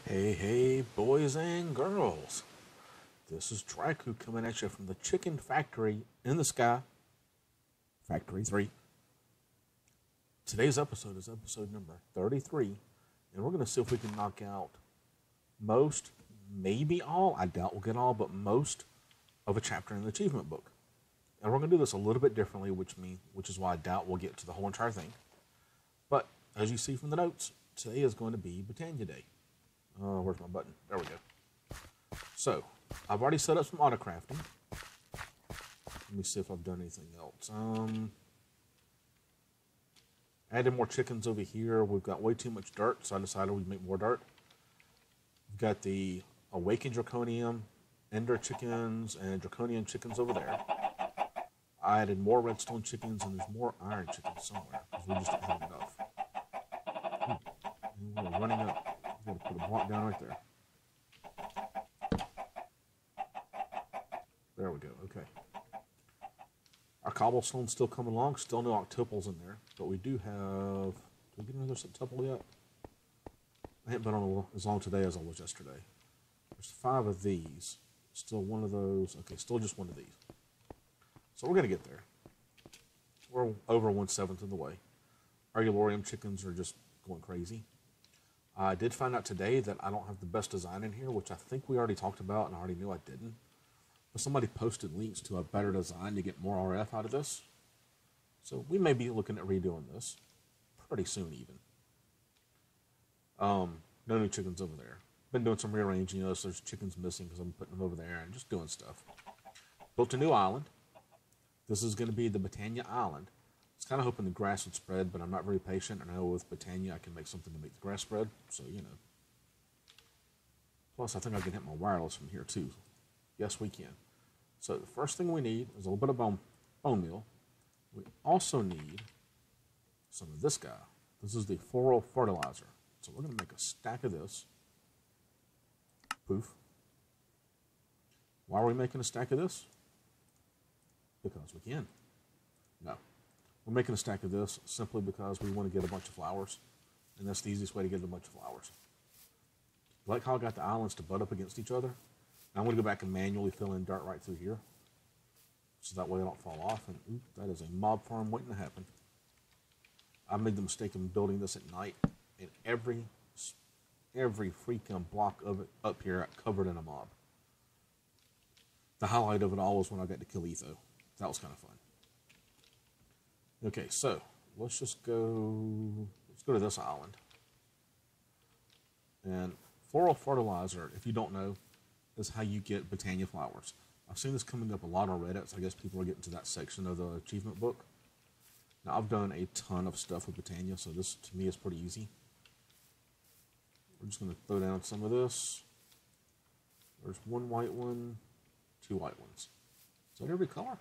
Hey, hey, boys and girls. This is JaRyCu coming at you from the chicken factory in the sky, Factory 3. Today's episode is episode number 33, and we're going to see if we can knock out most, maybe all, I doubt we'll get all, but most of a chapter in the achievement book. And we're going to do this a little bit differently, which is why I doubt we'll get to the whole entire thing. But as you see from the notes, today is going to be Botania Day. Where's my button? There we go. So, I've already set up some auto crafting. Let me see if I've done anything else. Added more chickens over here. We've got way too much dirt, so I decided we'd make more dirt. We've got the awakened draconium, ender chickens, and draconian chickens over there. I added more redstone chickens, and there's more iron chickens somewhere, because we just don't have enough. And we're running up. Got to put a block down right there. There we go. Okay. Our cobblestone's still coming along. Still no octuples in there, but we do have. Did we get another octuple yet? I haven't been on as long today as I was yesterday. There's 5 of these. Still one of those. Okay, still just one of these. So we're gonna get there. We're over 1/7 of the way. Our Eulorium chickens are just going crazy. I did find out today that I don't have the best design in here, which I think we already talked about, and I already knew I didn't. But somebody posted links to a better design to get more RF out of this. So we may be looking at redoing this pretty soon even. No new chickens over there. Been doing some rearranging. You notice there's chickens missing because I'm putting them over there and just doing stuff. Built a new island. This is going to be the Botania Island. I was kind of hoping the grass would spread, but I'm not very patient. And I know with Botania, I can make something to make the grass spread. So, you know. Plus, I think I can hit my wireless from here, too. Yes, we can. So, the first thing we need is a little bit of bone meal. We also need some of this guy. This is the floral fertilizer. So, we're going to make a stack of this. Poof. Why are we making a stack of this? Because we can. No. We're making a stack of this simply because we want to get a bunch of flowers. And that's the easiest way to get a bunch of flowers. Like how I got the islands to butt up against each other. Now I'm going to go back and manually fill in dirt right through here. So that way I don't fall off. And oop, that is a mob farm waiting to happen. I made the mistake of building this at night. And every freaking block of it up here got covered in a mob. The highlight of it all was when I got to kill Etho. That was kind of fun. Okay, so let's go to this island. And floral fertilizer, if you don't know, is how you get Botania flowers. I've seen this coming up a lot on Reddit, so I guess people are getting to that section of the achievement book. Now, I've done a ton of stuff with Botania, so this, to me, is pretty easy. We're just going to throw down some of this. There's 1 white one, 2 white ones. Is that every color?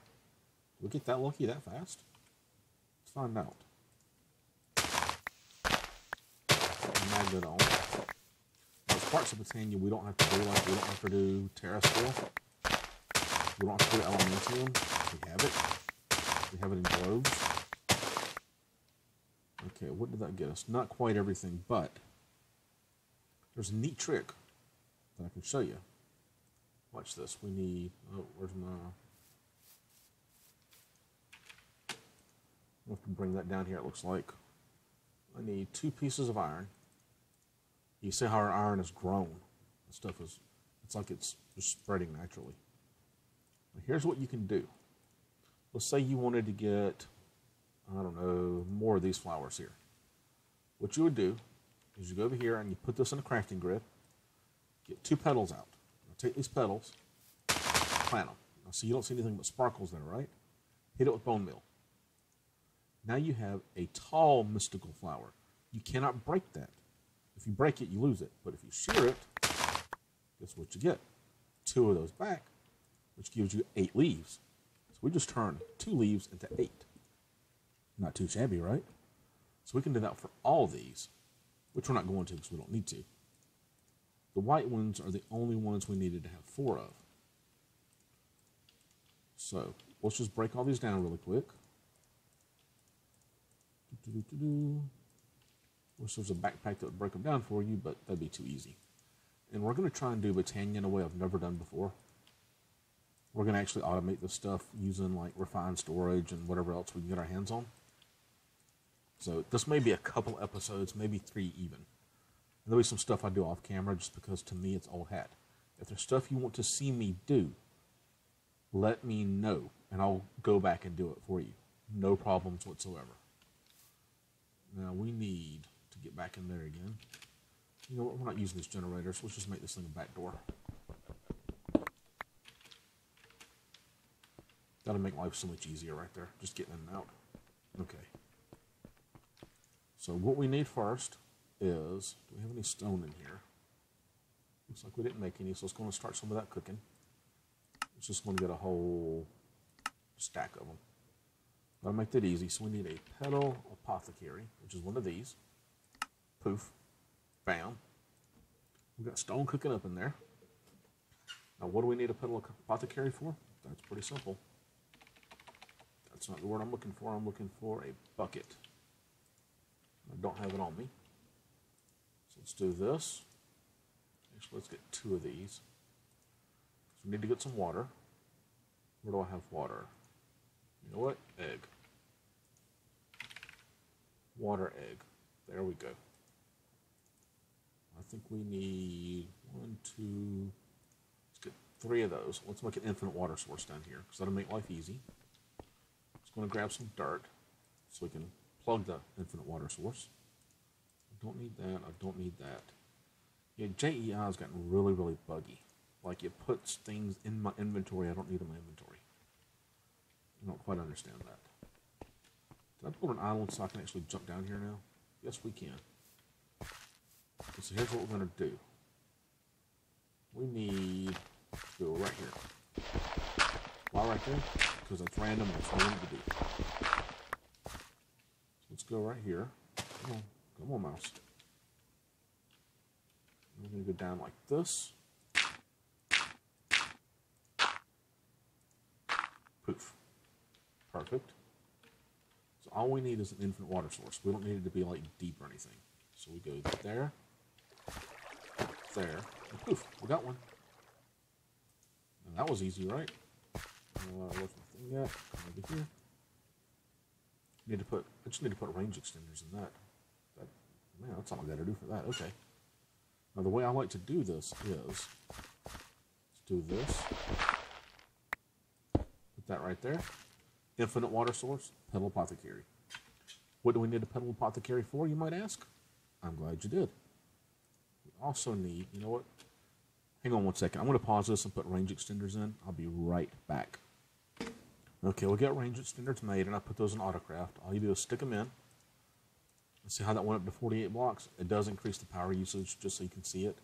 Did we get that lucky that fast? Let's find out. Magnet on. There's parts of Botania we don't have to do, like we don't have to do terrasteel. We don't have to do elementium. We have it. We have it in globes. Okay, what did that get us? Not quite everything, but there's a neat trick that I can show you. Watch this. We need, oh, where's my, I have to bring that down here, it looks like. I need 2 pieces of iron. You see how our iron has grown. The stuff is, it's like it's just spreading naturally. Now here's what you can do. Let's say you wanted to get, I don't know, more of these flowers here. What you would do is you go over here and you put this in a crafting grid, get 2 petals out. Now take these petals, plant them. Now see, you don't see anything but sparkles there, right? Hit it with bone meal. Now you have a tall mystical flower. You cannot break that. If you break it, you lose it. But if you shear it, guess what you get? 2 of those back, which gives you 8 leaves. So we just turned 2 leaves into 8. Not too shabby, right? So we can do that for all these, which we're not going to because we don't need to. The white ones are the only ones we needed to have 4 of. So let's just break all these down really quick. Wish there was a backpack that would break them down for you, but that'd be too easy. and we're going to try and do Botania in a way I've never done before. We're going to actually automate this stuff using like refined storage and whatever else we can get our hands on. So this may be a couple episodes, maybe 3 even. And there'll be some stuff I do off camera just because to me it's old hat. If there's stuff you want to see me do, let me know and I'll go back and do it for you. No problems whatsoever. Now we need to get back in there again. You know what, we're not using these generators. Let's just make this thing a back door. That'll make life so much easier right there, just getting in and out. Okay. So what we need first is, do we have any stone in here? Looks like we didn't make any, so it's going to start some of that cooking. It's just going to get a whole stack of them. That'll make that easy. So we need a pedal apothecary, which is one of these. Poof. Bam. We've got stone cooking up in there. Now what do we need a pedal apothecary for? That's pretty simple. That's not the word I'm looking for. I'm looking for a bucket. I don't have it on me. So let's do this. Actually, let's get 2 of these. So we need to get some water. Where do I have water? You know what? Egg. Water, egg. There we go. I think we need 1, 2, let's get 3 of those. Let's make an infinite water source down here because that'll make life easy. Just going to grab some dirt so we can plug the infinite water source. I don't need that. I don't need that. Yeah, JEI has gotten really, really buggy. Like it puts things in my inventory I don't need in my inventory. I don't quite understand that. Did I build an island so I can actually jump down here now? Yes, we can. Okay, so here's what we're going to do. We need to go right here. Why right there? Because it's random and it's what we need to do. So let's go right here. Come on, mouse. We're going to go down like this. Poof. Perfect. So all we need is an infinite water source. We don't need it to be like deep or anything. So we go there, there, and poof, we got one. And that was easy, right? What's my thing at? Come over here. I just need to put range extenders in that. Man, that's all I got to do for that. Okay. Now the way I like to do this is, let's do this. Put that right there. Infinite water source, pedal apothecary. What do we need a pedal apothecary for, you might ask? I'm glad you did. We also need, you know what? Hang on 1 second. I'm going to pause this and put range extenders in. I'll be right back. Okay, we got range extenders made, and I put those in Autocraft. All you do is stick them in. Let's see how that went up to 48 blocks. It does increase the power usage, just so you can see it.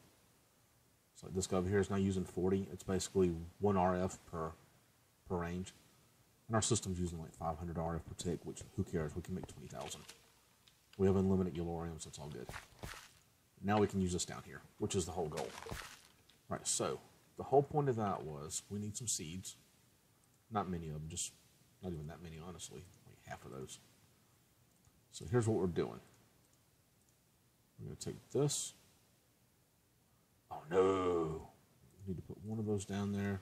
So like this guy over here is now using 40. It's basically 1 RF per range. And our system's using like 500 RF per tick, which who cares? We can make 20,000. We have unlimited Galorium, so it's all good. Now we can use this down here, which is the whole goal. Right, so the whole point of that was we need some seeds. Not many of them, just not even that many, honestly. Like half of those. So here's what we're doing. We're going to take this. Oh no! We need to put one of those down there.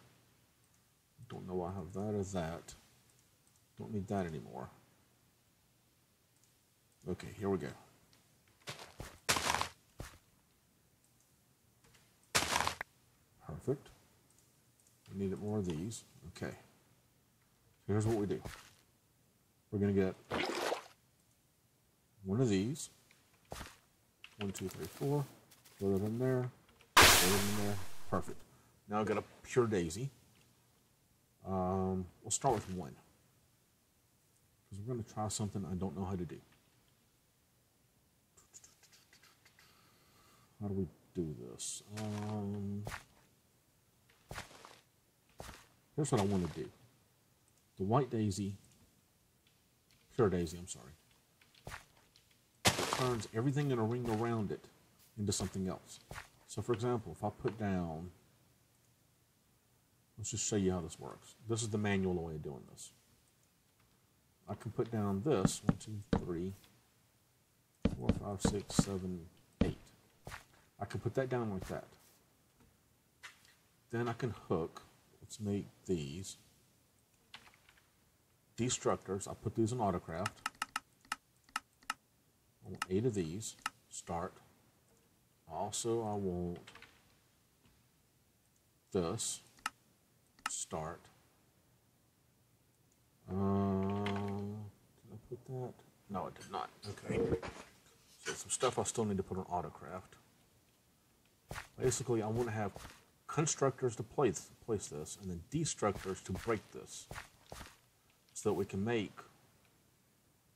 Don't know I have that or that. Don't need that anymore. Okay, here we go. Perfect. We needed more of these. Okay. So here's what we do. We're going to get one of these. 1, 2, 3, 4. Throw it in there. Throw it in there. Perfect. Now I've got a pure daisy. We'll start with 1. Because we're going to try something I don't know how to do. How do we do this? Here's what I want to do. The white daisy, pure daisy, I'm sorry. It turns everything in a ring around it into something else. So for example, if I put down, let's just show you how this works. This is the manual way of doing this. I can put down this, 1, 2, 3, 4, 5, 6, 7, 8. I can put that down like that. Then I can hook. Let's make these destructors. I'll put these in AutoCraft. I want 8 of these. Start. Also, I want this. Start. Did I put that? No, I did not. Okay. So some stuff I still need to put on AutoCraft. Basically, I want to have constructors to place this, and then destructors to break this, so that we can make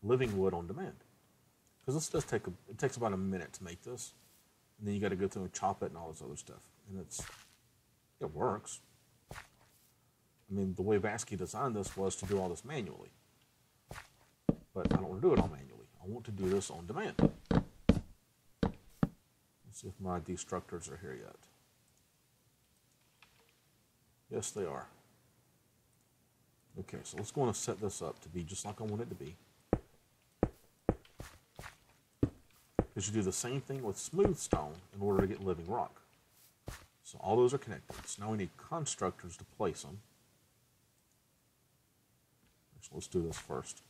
living wood on demand. Because this does take it takes about a minute to make this, and then you got to go through and chop it and all this other stuff, and it works. I mean, the way Vasky designed this was to do all this manually, but I don't want to do it all manually. I want to do this on demand. Let's see if my destructors are here yet. Yes, they are. Okay, so let's go on and set this up to be just like I want it to be. Because you do the same thing with smooth stone in order to get living rock. So all those are connected. So now we need constructors to place them. So let's do this first.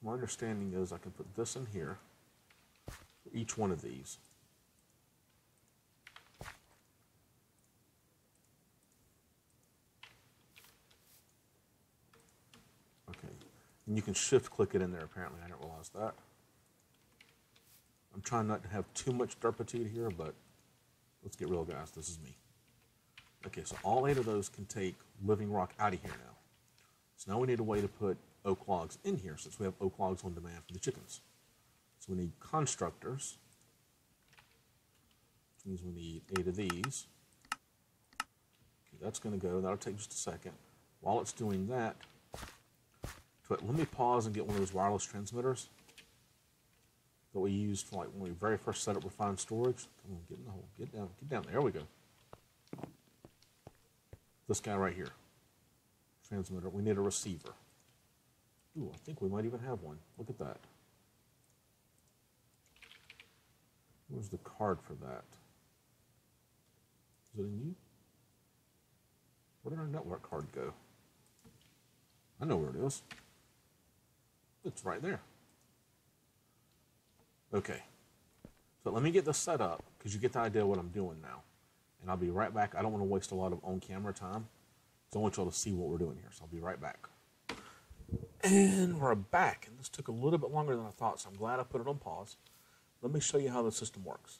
My understanding is I can put this in here for each one of these. Okay, and you can shift click it in there apparently. I didn't realize that. I'm trying not to have too much turpitude here, but let's get real, guys. This is me. Okay, so all 8 of those can take living rock out of here now. So now we need a way to put oak logs in here, since we have oak logs on demand for the chickens. So we need constructors, which means we need 8 of these. Okay, that's going to go. That'll take just a second. While it's doing that, let me pause and get one of those wireless transmitters that we used for, like, when we very first set up refined storage. Come on, get in the hole. Get down. Get down. There we go. This guy right here. Transmitter. We need a receiver. Ooh, I think we might even have one. Look at that. Where's the card for that? Is it in you? Where did our network card go? I know where it is. It's right there. Okay. So let me get this set up, because you get the idea of what I'm doing now. And I'll be right back. I don't want to waste a lot of on-camera time, so I want y'all to see what we're doing here. So I'll be right back. And we're back, and this took a little bit longer than I thought, so I'm glad I put it on pause. Let me show you how the system works.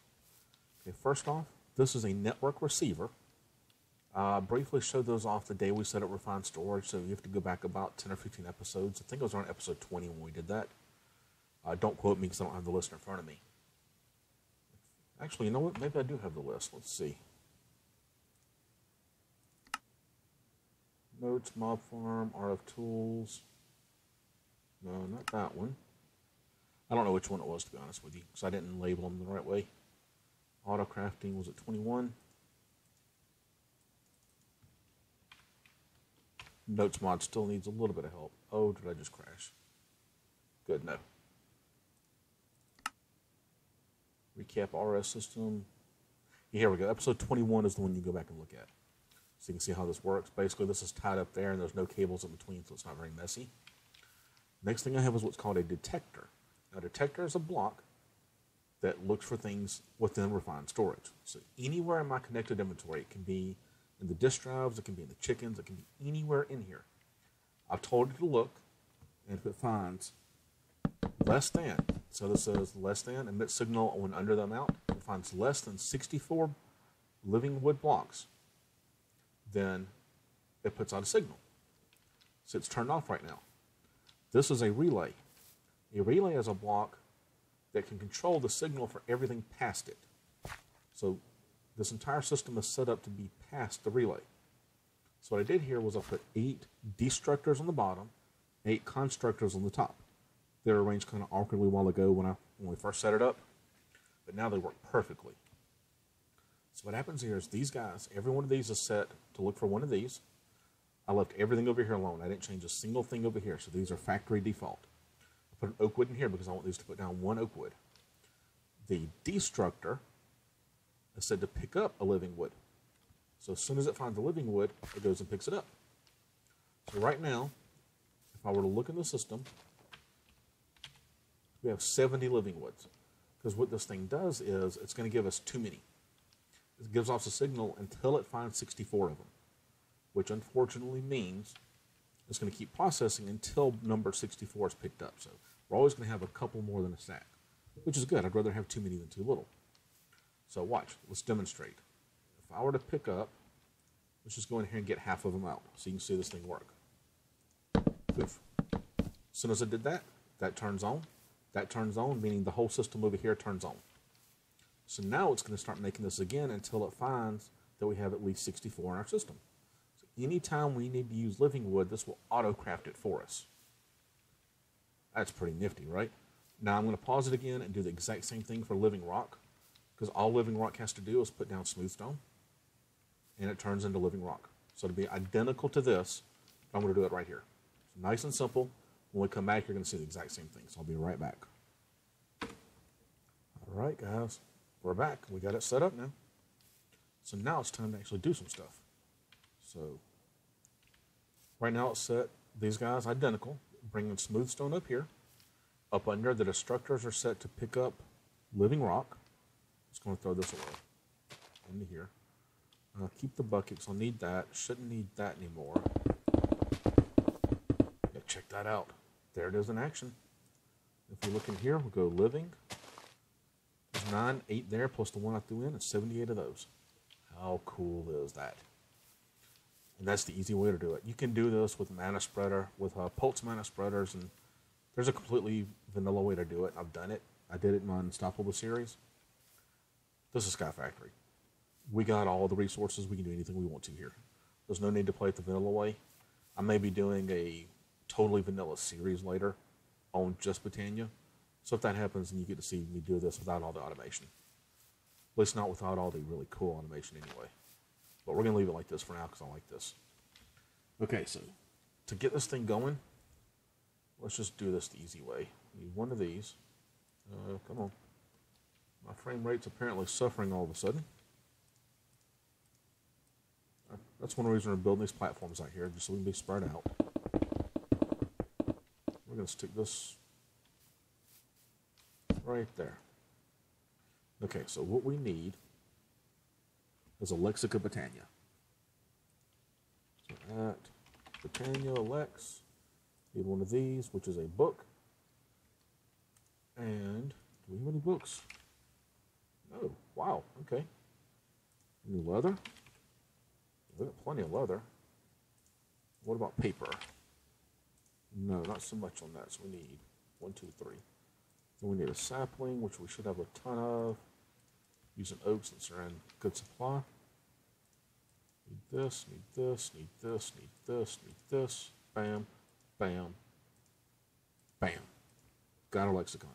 Okay, first off, this is a network receiver. Briefly showed those off the day we set up refined storage, so you have to go back about 10 or 15 episodes. I think it was around episode 20 when we did that. Don't quote me because I don't have the list in front of me. Actually, you know what? Maybe I do have the list. Let's see. Notes, Mob Farm, RF Tools. No, not that one. I don't know which one it was, to be honest with you, because I didn't label them the right way. Auto crafting was at 21. Notes mod still needs a little bit of help. Oh, did I just crash? Good, no. Recap RS system. Yeah, here we go. Episode 21 is the one you go back and look at. So you can see how this works. Basically, this is tied up there, and there's no cables in between, so it's not very messy. Next thing I have is what's called a detector. Now, a detector is a block that looks for things within refined storage. So anywhere in my connected inventory, it can be in the disk drives, it can be in the chickens, it can be anywhere in here. I've told it to look, and if it finds less than, so this says less than, emit signal when under the amount, if it finds less than 64 living wood blocks, then it puts out a signal. So it's turned off right now. This is a relay. A relay is a block that can control the signal for everything past it. So this entire system is set up to be past the relay. So what I did here was I put 8 destructors on the bottom, 8 constructors on the top. They were arranged kind of awkwardly a while ago when we first set it up, but now they work perfectly. So what happens here is these guys, every one of these is set to look for one of these. I left everything over here alone. I didn't change a single thing over here, so these are factory default. I put an oak wood in here because I want these to put down 1 oak wood. The destructor is said to pick up a living wood. So as soon as it finds a living wood, it goes and picks it up. So right now, if I were to look in the system, we have 70 living woods. Because what this thing does is it's going to give us too many. It gives off a signal until it finds 64 of them, which unfortunately means it's going to keep processing until number 64 is picked up. So we're always going to have a couple more than a stack, which is good. I'd rather have too many than too little. So watch, let's demonstrate. If I were to pick up, let's just go in here and get half of them out so you can see this thing work. Poof. As soon as I did that, that turns on. That turns on, meaning the whole system over here turns on. So now it's going to start making this again until it finds that we have at least 64 in our system. So anytime we need to use living wood, this will auto-craft it for us. That's pretty nifty, right? Now I'm going to pause it again and do the exact same thing for living rock, because all living rock has to do is put down smooth stone, and it turns into living rock. So it'll be identical to this, but I'm going to do it right here. So nice and simple. When we come back, you're going to see the exact same thing. So I'll be right back. All right, guys. We're back. We got it set up now. So now it's time to actually do some stuff. So right now it's set. These guys identical. Bringing smooth stone up here. Up under, the destructors are set to pick up living rock. Just going to throw this away into here. Keep the buckets. I'll need that. Shouldn't need that anymore. Yeah, check that out. There it is in action. If we look in here, we'll go living. There's 9, 8 there, plus the one I threw in, and 78 of those. How cool is that? And that's the easy way to do it. You can do this with mana spreader, with pulse mana spreaders, and there's a completely vanilla way to do it. I've done it. I did it in my Unstoppable series. This is Sky Factory. We got all the resources. We can do anything we want to here. There's no need to play it the vanilla way. I may be doing a totally vanilla series later on just Botania. So if that happens, then you get to see me do this without all the automation. At least not without all the really cool automation anyway. But we're going to leave it like this for now because I like this. Okay, so to get this thing going, let's just do this the easy way. We need one of these. Come on. My frame rate's apparently suffering all of a sudden. That's one reason we're building these platforms out here, just so we can be spread out. We're going to stick this right there. Okay, so what we need is a Lexica Botania. So at Botania Lex, need one of these, which is a book. And do we have any books? No. Wow, okay. Any leather? We got plenty of leather. What about paper? No, not so much on that. So we need 1, 2, 3. Then we need a sapling, which we should have a ton of. Using oaks since they're in good supply. Need this, need this, need this, need this, need this. Bam, bam, bam. Got a lexicon.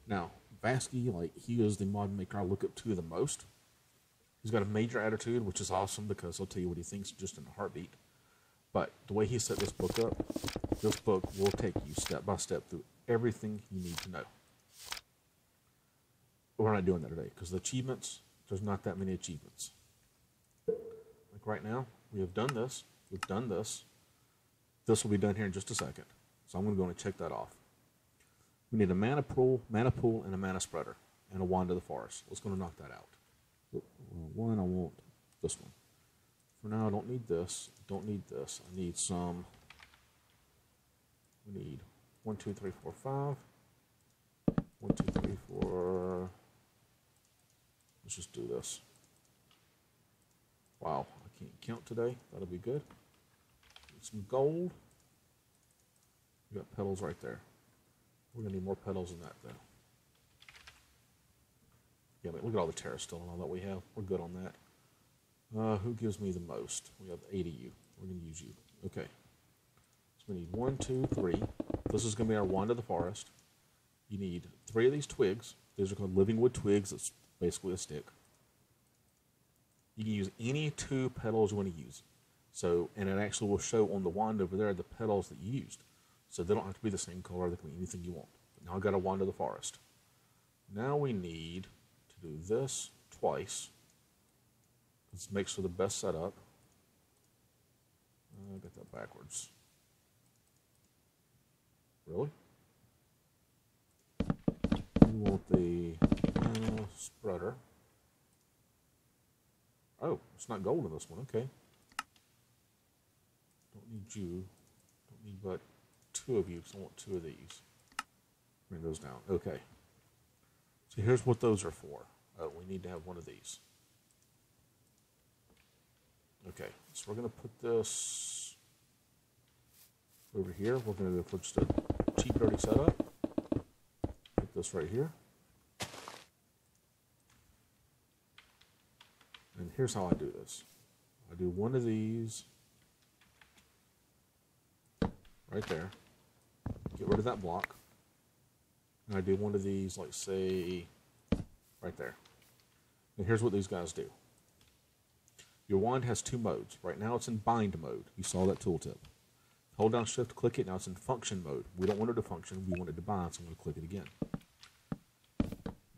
Now, Vasky, like, he is the mod maker I look up to the most. He's got a major attitude, which is awesome because he'll tell you what he thinks just in a heartbeat. But the way he set this book up, this book will take you step by step through everything you need to know. But we're not doing that today because the achievements, there's not that many achievements. Like right now, we have done this. We've done this. This will be done here in just a second. So I'm going to go and check that off. We need a mana pool, and a mana spreader, and a wand of the forest. Let's go and knock that out. One, I want this one. For now, I don't need this. Don't need this. I need some. We need 1, 2, 3, 4, 5. 1, 2, 3, 4. Let's just do this. Wow, I can't count today. That'll be good. Need some gold. We got petals right there. We're gonna need more petals than that, though. Yeah, look at all the terrasteel and all that we have. We're good on that. Who gives me the most? We have 8 of you. We're gonna use you. Okay. So we need 1, 2, 3. This is gonna be our wand of the forest. You need 3 of these twigs. These are called living wood twigs. It's basically a stick. You can use any 2 petals you want to use. So, and it actually will show on the wand over there the petals that you used. So they don't have to be the same color. They can be anything you want. Now I've got a wand of the forest. Now we need to do this twice. This makes for the best setup. I got that backwards. Really? You want the spreader. Oh, it's not gold in this one. Okay. Don't need you. Don't need but 2 of you, because I want 2 of these. Bring those down. Okay. So here's what those are for. Oh, we need to have one of these. Okay, so we're going to put this over here. We're going to go for just a cheap, dirty setup. Put this right here. And here's how I do this. I do one of these right there. Get rid of that block. And I do one of these, like, say, right there. And here's what these guys do. Your wand has 2 modes. Right now it's in bind mode. You saw that tooltip. Hold down shift, click it. Now it's in function mode. We don't want it to function. We want it to bind, so I'm going to click it again.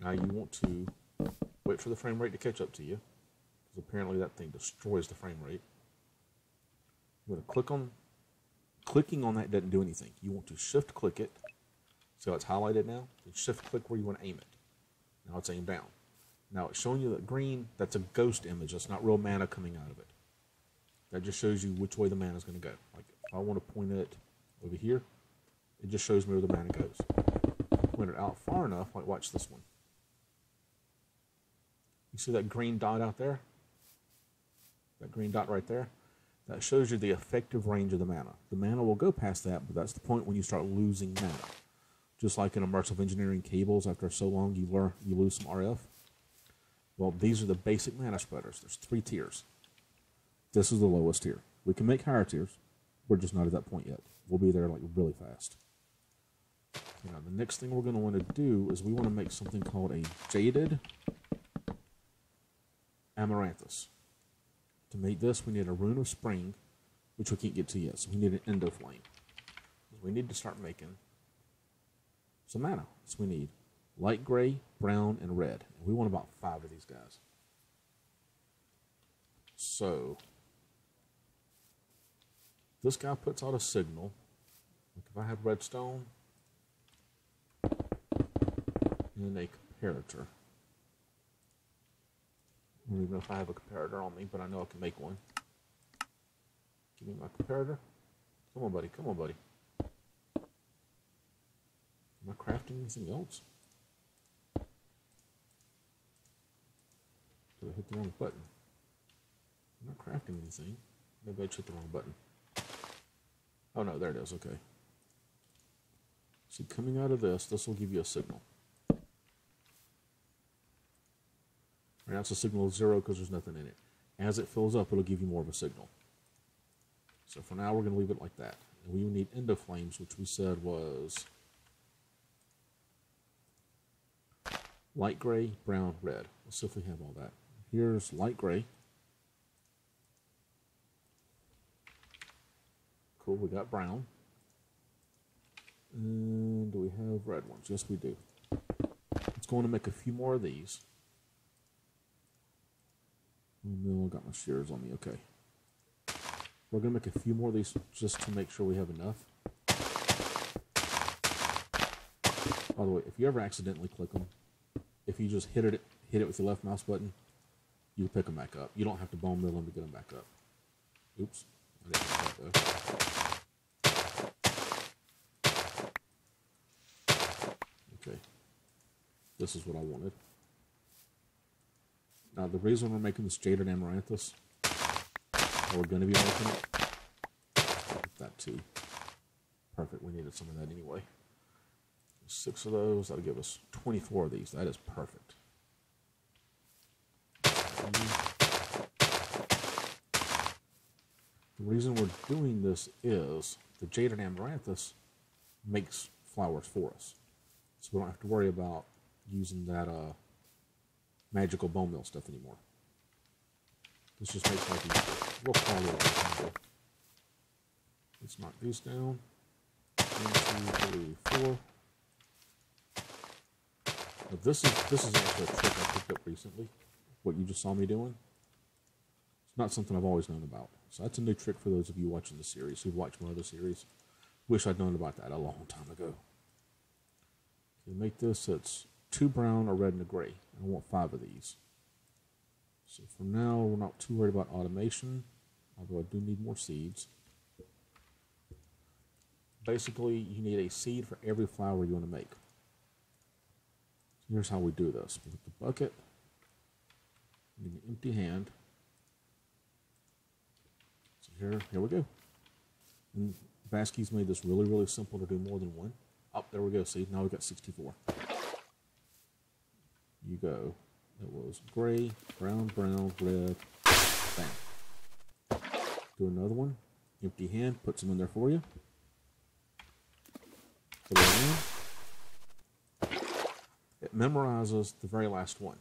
Now you want to wait for the frame rate to catch up to you, because apparently that thing destroys the frame rate. You want to click on, clicking on that doesn't do anything. You want to shift click it. See how it's highlighted now? Then shift click where you want to aim it. Now it's aimed down. Now it's showing you that green, that's a ghost image. That's not real mana coming out of it. That just shows you which way the mana is going to go. Like if I want to point it over here, it just shows me where the mana goes. Point it out far enough, like watch this one. You see that green dot out there? That green dot right there? That shows you the effective range of the mana. The mana will go past that, but that's the point when you start losing mana. Just like in immersive engineering cables, after so long you lose some RF. Well, these are the basic mana spreaders. There's 3 tiers. This is the lowest tier. We can make higher tiers. We're just not at that point yet. We'll be there like really fast. Okay, now the next thing we're going to want to do is we want to make something called a jaded amaranthus. To make this, we need a rune of spring, which we can't get to yet. So we need an endo flame. We need to start making some mana. So we need light gray, brown, and red. And we want about 5 of these guys. So this guy puts out a signal. Like if I have redstone and a comparator. I don't even know if I have a comparator on me, but I know I can make one. Give me my comparator. Come on, buddy. Come on, buddy. Am I crafting anything else? Did I hit the wrong button? I'm not crafting anything. Maybe I just hit the wrong button. Oh no, there it is. Okay. See, coming out of this will give you a signal. Right now it's a signal of 0 because there's nothing in it. As it fills up, it'll give you more of a signal. So for now, we're going to leave it like that. And we need endo flames, which we said was light gray, brown, red. Let's see if we have all that. Here's light gray. Cool, we got brown. And do we have red ones? Yes, we do. Let's go on and make a few more of these. Oh no, I got my shears on me. Okay. We're going to make a few more of these just to make sure we have enough. By the way, if you ever accidentally click them, if you just hit it with your left mouse button, you pick them back up. You don't have to bone mill them to get them back up. Oops. I didn't do that though. Okay. This is what I wanted. Now, the reason we're making this jaded amaranthus, or we're going to be making it, that too. Perfect. We needed some of that anyway. 6 of those. That'll give us 24 of these. That is perfect. The reason we're doing this is the jaded amaranthus makes flowers for us. So we don't have to worry about using that magical bone meal stuff anymore. This just makes life easier. We'll call it simple. Let's knock these down. 1, 2, 3, 4. But this is actually a trick I picked up recently. What you just saw me doing. It's not something I've always known about. So that's a new trick for those of you watching the series who've watched my other series. Wish I'd known about that a long time ago. Okay, make this, it's 2 brown, a red, and a gray. I want 5 of these. So for now, we're not too worried about automation, although I do need more seeds. Basically, you need a seed for every flower you want to make. So here's how we do this. With the bucket, you need an empty hand. So here we go. And Baskey's made this really, really simple to do more than one. Oh, there we go. See, now we've got 64. You go. It was gray, brown, brown, red, bam. Do another one. Empty hand, puts them in there for you. Put it in. It memorizes the very last one.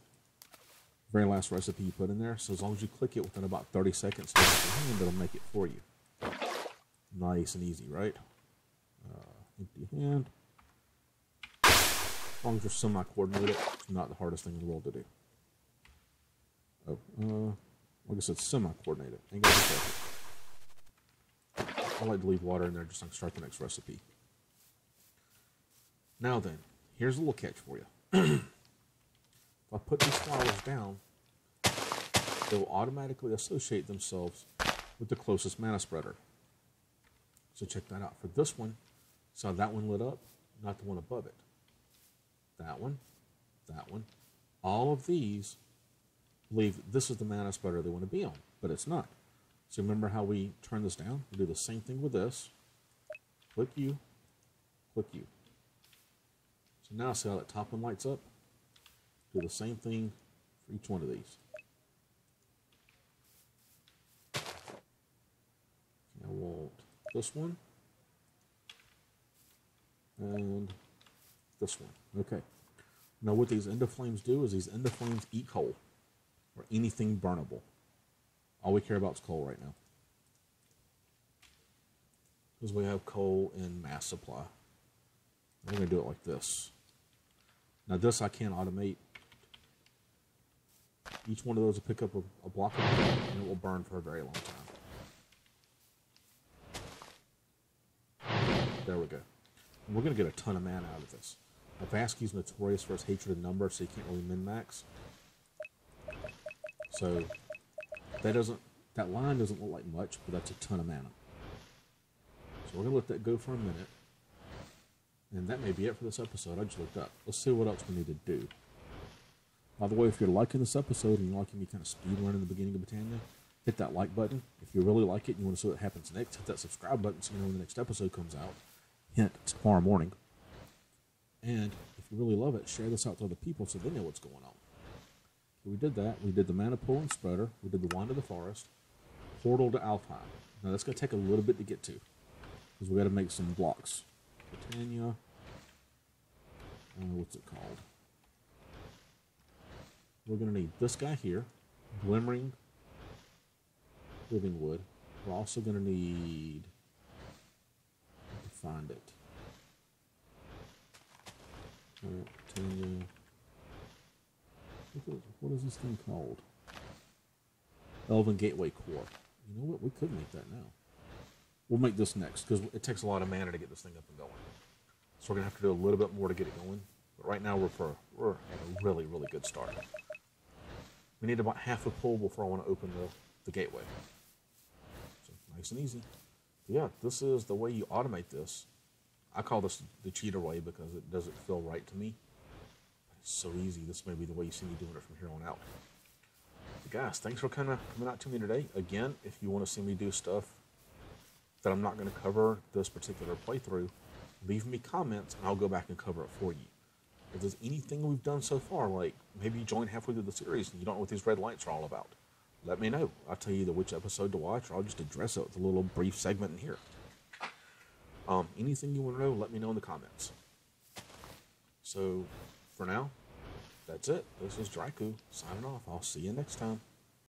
Very last recipe you put in there. So as long as you click it within about 30 seconds, it'll make it for you. Nice and easy, right? Empty hand. As long as you're semi-coordinated, it's not the hardest thing in the world to do. Oh, like I said, semi-coordinated. Ain't gonna be perfect. I like to leave water in there just so I can start the next recipe. Now then, here's a little catch for you. If I put these flowers down, they will automatically associate themselves with the closest mana spreader. So check that out. For this one, saw that one lit up, not the one above it. That one, that one. All of these believe this is the mana spreader they want to be on, but it's not. So remember how we turn this down? We do the same thing with this. Click you, click you. So now see how that top one lights up? Do the same thing for each one of these. I want this one and this one. Okay. Now what these end of flames do is these end of flames eat coal or anything burnable. All we care about is coal right now, because we have coal in mass supply. We're going to do it like this. Now this I can automate. Each one of those will pick up a block of coal and it will burn for a very long time. There we go. And we're going to get a ton of mana out of this. Now Baskey's notorious for his hatred of numbers, so you can't really min-max. So that line doesn't look like much, but that's a ton of mana. So we're going to let that go for a minute. And that may be it for this episode. I just looked up. Let's see what else we need to do. By the way, if you're liking this episode and you're liking me kind of speed running the beginning of Botania, hit that like button. If you really like it and you want to see what happens next, hit that subscribe button so you know when the next episode comes out. Hint, it's tomorrow morning. And if you really love it, share this out to other people so they know what's going on. So we did that. We did the mana pool and spreader. We did the wand of the forest. Portal to Alpine. Now that's going to take a little bit to get to, because we got to make some blocks. Botania. What's it called? We're going to need this guy here, glimmering living wood. We're also going to need to find it. Botania. What is this thing called? Elven Gateway Core. You know what? We could make that now. We'll make this next, because it takes a lot of mana to get this thing up and going. So we're going to have to do a little bit more to get it going. But right now we're at a really, really good start. We need about half a pull before I want to open the gateway. So nice and easy. But yeah, this is the way you automate this. I call this the cheater way because it doesn't feel right to me. But it's so easy. This may be the way you see me doing it from here on out. But guys, thanks for coming out to me today. Again, if you want to see me do stuff that I'm not going to cover this particular playthrough, leave me comments and I'll go back and cover it for you. If there's anything we've done so far, like maybe you join halfway through the series and you don't know what these red lights are all about, let me know. I'll tell you either which episode to watch, or I'll just address it with a little brief segment in here. Anything you want to know, let me know in the comments. So, for now, that's it. This is JaRyCu signing off. I'll see you next time.